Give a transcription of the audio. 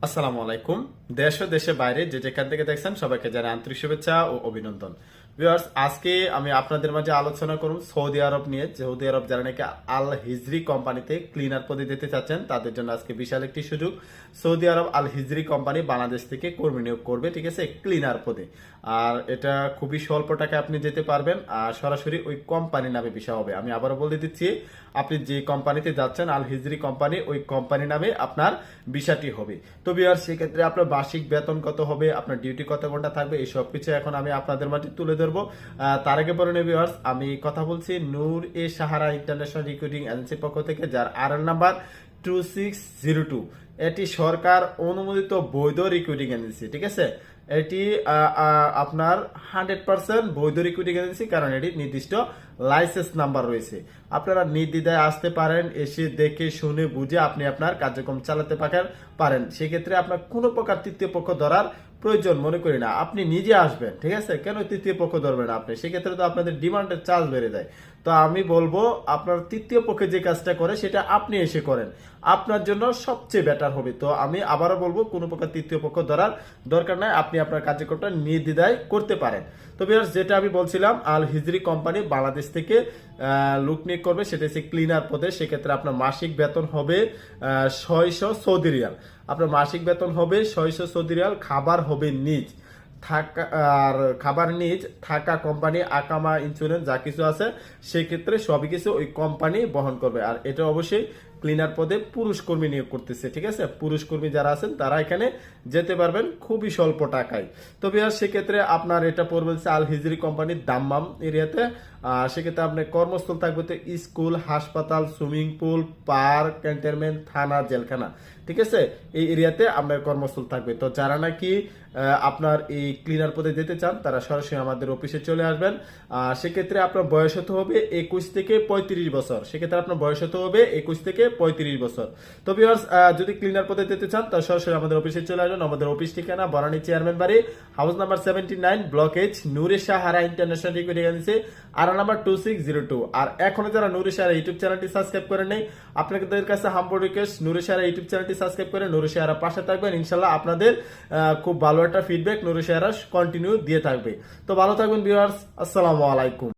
আসসালামু আলাইকুম। দেশ ও দেশের বাইরে যে যেখান থেকে দেখছেন সবাইকে জানাই আন্তরিক শুভেচ্ছা ও অভিনন্দন। ভিউয়ার্স, আজকে আমি আপনাদের মাঝে আলোচনা করব সৌদি আরব নিয়ে। সৌদি আরব যারা নাকি আল হিজরি কোম্পানিতে ক্লিনার পদে দিতে চাচ্ছেন তাদের জন্য আজকে বিশাল একটি সুযোগ। সৌদি আরব আল হিজরি কোম্পানি বাংলাদেশ থেকে কর্মী নিয়োগ করবে, ঠিক আছে, ক্লিনার পদে। আর এটা খুবই স্বল্প টাকায় আপনি যেতে পারবেন, আর সরাসরি ওই কোম্পানি নামে বিষয় হবে। আমি আবারও বলে দিচ্ছি, আপনি যে কোম্পানিতে যাচ্ছেন আল হিজরি কোম্পানি, ওই কোম্পানি নামে আপনার বিষয়টি হবে। তো ভিউয়ার্স, সেক্ষেত্রে আপনার বার্ষিক বেতন কত হবে, আপনার ডিউটি কত ঘন্টা থাকবে, এই সব কিছু এখন আমি আপনাদের মাঝে তুলে ধরবো। তার আগে পরে ভিউয়ার্স, আমি কথা বলছি নূর এ সাহারা ইন্টারন্যাশনাল রিক্রুটিং এজেন্সির পক্ষ থেকে, যার আরএন নাম্বার 2602। এটি সরকার অনুমোদিত বৈধ রিক্রুটিং এজেন্সি, ঠিক আছে। এটি আপনার 100% বৈধ রিক্রুটিং এজেন্সি, কারণ এটি নির্দিষ্ট লাইসেন্স নাম্বার রয়েছে। আপনারা নির্দ্বিধায় আসতে পারেন, এসে দেখে শুনে বুঝে আপনি আপনার কার্যক্রম চালাতে পারেন। সেক্ষেত্রে আপনার কোনো প্রকার তৃতীয় পক্ষ ধরার প্রয়োজন মনে করি না। আপনি নিজে আসবেন, ঠিক আছে, কেন তৃতীয় পক্ষ ধরবেন আপনি? সেক্ষেত্রে তো আপনাদের ডিমান্ডের চার্জ বেড়ে যায়। তো আমি বলবো, আপনার তৃতীয় পক্ষে যে কাজটা করে সেটা আপনি এসে করেন, আপনার জন্য সবচেয়ে বেটার হবে। তো আমি আবারও বলবো, কোনো প্রকার তৃতীয় পক্ষ ধরার দরকার নাই, আপনি আপনার কার্যক্রমটা নির্দ্বিধায় করতে পারেন। তো ভিউয়ার্স, যেটা আমি বলছিলাম, আল হিজরি কোম্পানি বাংলাদেশ থেকে লোক নিয়োগ করবে, সেটা হচ্ছে ক্লিনার পদে। সেক্ষেত্রে আপনার মাসিক বেতন হবে 600 সৌদি রিয়াল। আপনার মাসিক বেতন হবে 600 সৌদি রিয়াল। খাবার হবে নিজ, থাকা আর খাবার নিজ, থাকা কোম্পানি, আকামা, ইন্স্যুরেন্স যা কিছু আছে সেক্ষেত্রে সবই কিছু ওই কোম্পানি বহন করবে। আর এটা অবশ্যই ক্লিনার পদে পুরুষ কর্মী নিয়োগ করতেছে, ঠিক আছে। পুরুষ কর্মী যারা আছেন তারা এখানে যেতে পারবেন খুবই স্বল্প টাকায়। তবে আর সেক্ষেত্রে আপনার এটা পড়বে আল হিজরি কোম্পানির দাম্মাম এরিয়াতে। সেক্ষেত্রে আপনার কর্মস্থল থাকবে তো স্কুল, হাসপাতাল, সুইমিং পুল, পার্ক, ক্যান্টনমেন্ট, থানা, জেলখানা, ঠিক আছে। এই এরিয়াতে আপনার কর্মস্থল থাকবে। তো যারা নাকি আপনার এই ক্লিনার পদে যেতে চান তারা সরাসরি আমাদের অফিসে চলে আসবেন। সেক্ষেত্রে আপনার বয়স হতে হবে 21 থেকে 35 বছর। সেক্ষেত্রে আপনার বয়স হতে হবে 21 থেকে 35 বছর। তো ভিউয়ার্স, যদি ক্লিনার পদে যেতে চান তাহলে সরাসরি আমাদের অফিসে চলে আসবেন। আমাদের অফিস ঠিকানা বনানী চেয়ারম্যান বাড়ি, হাউস নাম্বার 79, ব্লক এইচ, নূরে সাহারা ইন্টারন্যাশনাল রিক্রুটিং এজেন্সি, আর নাম্বার 2602। আর এখনো যারা নূরে সাহারা ইউটিউব চ্যানেলটি সাবস্ক্রাইব করে নেই, আপনাদের কাছে হাম্বল রিকোয়েস্ট, নূরে সাহারা ইউটিউব চ্যানেলটি সাবস্ক্রাইব করে নূরে সাহারা পাশে থাকবেন। ইনশাল্লাহ আপনাদের খুব ভালো একটা ফিডব্যাক নূরে সাহারা কন্টিনিউ দিয়ে থাকবে। তো ভালো থাকবেন ভিউয়ার্স, আসসালামু আলাইকুম।